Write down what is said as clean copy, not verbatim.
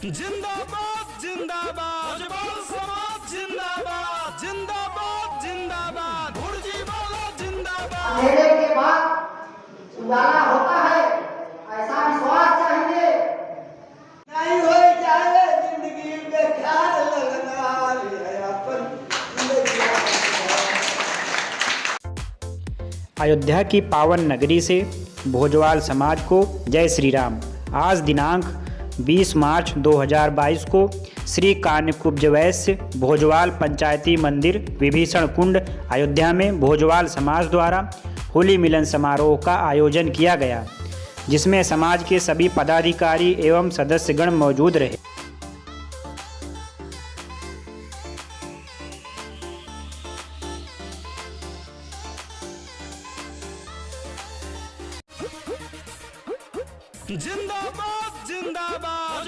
जिंदाबाद जिंदाबाद भोजपुर समाज जिंदाबाद जिंदाबाद जिंदाबाद भुर्जीवाला जिंदाबाद। अंधेरे के बाद उजाला होता है, ऐसा विश्वास चाहिए। नहीं हो जाए जिंदगी में ख्याल लगना लिया अपन अयोध्या की पावन नगरी से भोजवाल समाज को जय श्री राम। आज दिनांक 20 मार्च 2022 को श्री कान्यकुब्ज वैश्य भोजवाल पंचायती मंदिर विभीषण कुंड अयोध्या में भोजवाल समाज द्वारा होली मिलन समारोह का आयोजन किया गया, जिसमें समाज के सभी पदाधिकारी एवं सदस्यगण मौजूद रहे। जिंदाबाद जिंदाबाद